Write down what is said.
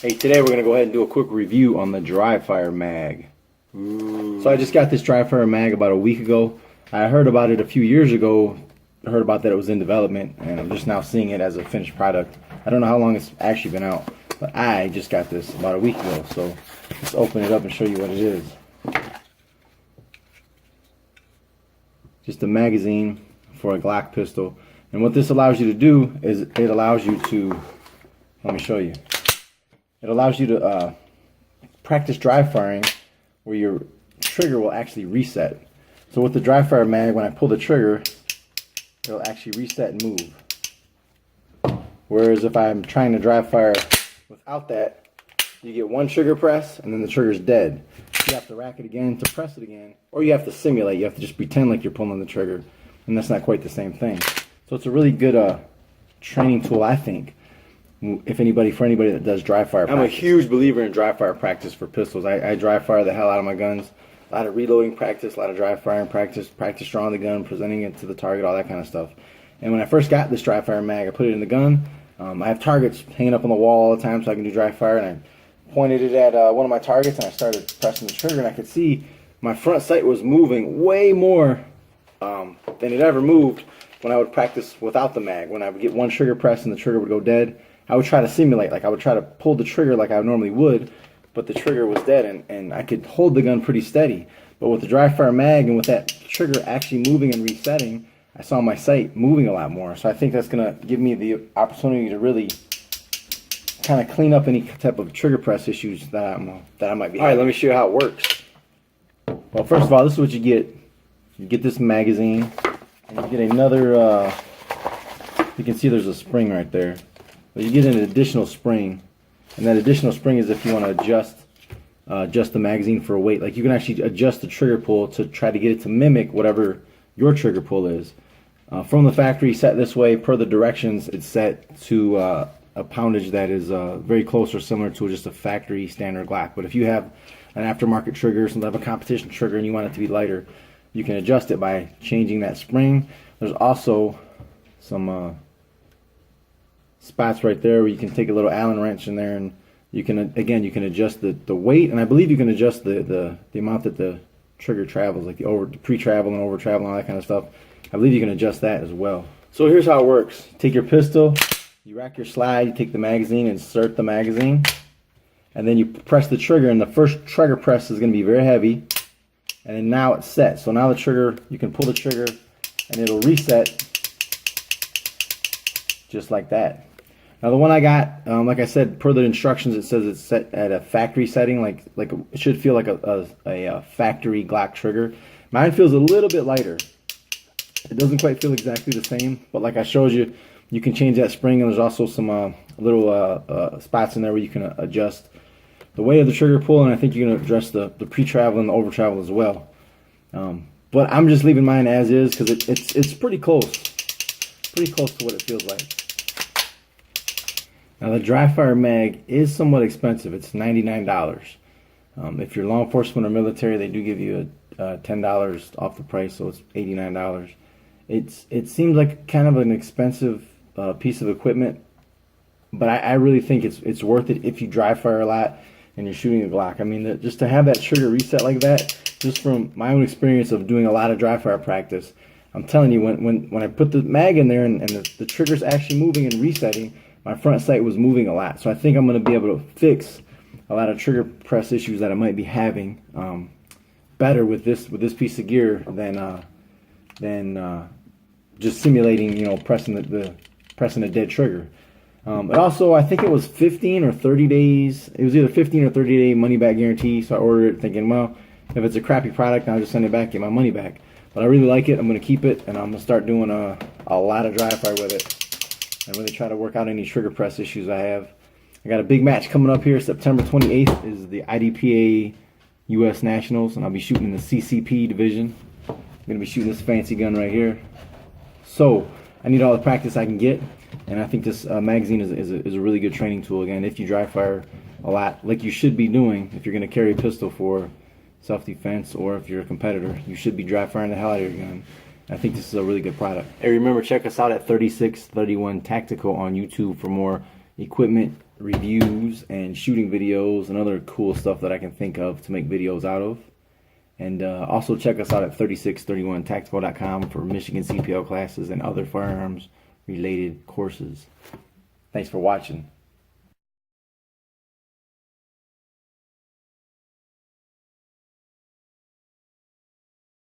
Hey, today we're going to go ahead and do a quick review on the Dryfire Mag. Ooh. So I just got this Dryfire Mag about a week ago. I heard about it a few years ago. I heard about that it was in development, and I'm just now seeing it as a finished product. I don't know how long it's actually been out, but I just got this about a week ago. So let's open it up and show you what it is. Just a magazine for a Glock pistol. And what this allows you to do is it allows you to, let me show you. It allows you to practice dry firing where your trigger will actually reset. So with the Dryfire Mag, when I pull the trigger, it'll actually reset and move. Whereas if I'm trying to dry fire without that, you get one trigger press and then the trigger's dead. You have to rack it again to press it again, or you have to simulate. You have to just pretend like you're pulling the trigger, and that's not quite the same thing. So it's a really good training tool, I think. For anybody that does dry fire practice. I'm a huge believer in dry fire practice for pistols. I dry fire the hell out of my guns. A lot of reloading practice, a lot of dry firing practice, practice drawing the gun, presenting it to the target, all that kind of stuff. And when I first got this Dryfire Mag, I put it in the gun. I have targets hanging up on the wall all the time so I can do dry fire, and I pointed it at one of my targets and I started pressing the trigger, and I could see my front sight was moving way more than it ever moved when I would practice without the mag. When I would get one trigger press and the trigger would go dead, I would try to simulate, like I would try to pull the trigger like I normally would, but the trigger was dead, and I could hold the gun pretty steady. But with the Dryfire Mag and with that trigger actually moving and resetting, I saw my sight moving a lot more. So I think that's going to give me the opportunity to really kind of clean up any type of trigger press issues that I might be having. All right, let me show you how it works. Well, first of all, this is what you get. You get this magazine, and you get another, you can see there's a spring right there. But you get an additional spring, and that additional spring is if you want to adjust the magazine for weight. Like you can actually adjust the trigger pull to try to get it to mimic whatever your trigger pull is. From the factory, set this way, per the directions, it's set to a poundage that is very close or similar to just a factory standard Glock. But if you have an aftermarket trigger, some type of competition trigger, and you want it to be lighter, you can adjust it by changing that spring. There's also some spots right there where you can take a little Allen wrench in there, and you can adjust the weight, and I believe you can adjust the amount that the trigger travels, like the pre-travel and over-travel and all that kind of stuff. I believe you can adjust that as well. So here's how it works. Take your pistol, you rack your slide, you take the magazine, insert the magazine, and then you press the trigger, and the first trigger press is going to be very heavy, and then now it's set. So now the trigger, you can pull the trigger and it'll reset just like that. Now the one I got, like I said, per the instructions, it says it's set at a factory setting, like it should feel like a factory Glock trigger. Mine feels a little bit lighter. It doesn't quite feel exactly the same, but like I showed you, you can change that spring, and there's also some little spots in there where you can adjust the weight of the trigger pull, and I think you can adjust the pre-travel and the over-travel as well. But I'm just leaving mine as is because it's pretty close to what it feels like. Now the Dryfire Mag is somewhat expensive. It's $99. If you're law enforcement or military, they do give you $10 off the price, so it's $89. It seems like kind of an expensive piece of equipment, but I really think it's worth it if you dry fire a lot and you're shooting a Glock. I mean, just to have that trigger reset like that, just from my own experience of doing a lot of dry fire practice, I'm telling you, when I put the mag in there and the trigger's actually moving and resetting, my front sight was moving a lot. So I think I'm going to be able to fix a lot of trigger press issues that I might be having better with this piece of gear than just simulating, pressing a dead trigger. But also, I think it was 15 or 30 days. It was either 15 or 30-day money-back guarantee. So I ordered it thinking, well, if it's a crappy product, I'll just send it back, get my money back. But I really like it. I'm going to keep it, and I'm going to start doing a lot of dry fire with it and really try to work out any trigger press issues I have. I got a big match coming up here. September 28th is the IDPA U.S. Nationals, and I'll be shooting in the CCP division. I'm going to be shooting this fancy gun right here. So I need all the practice I can get, and I think this magazine is a really good training tool. Again, if you dry fire a lot, like you should be doing if you're going to carry a pistol for self-defense, or if you're a competitor, you should be dry firing the hell out of your gun. I think this is a really good product. Hey, remember, check us out at 3631 Tactical on YouTube for more equipment reviews and shooting videos and other cool stuff that I can think of to make videos out of. And also check us out at 3631tactical.com for Michigan CPL classes and other firearms related courses. Thanks for watching.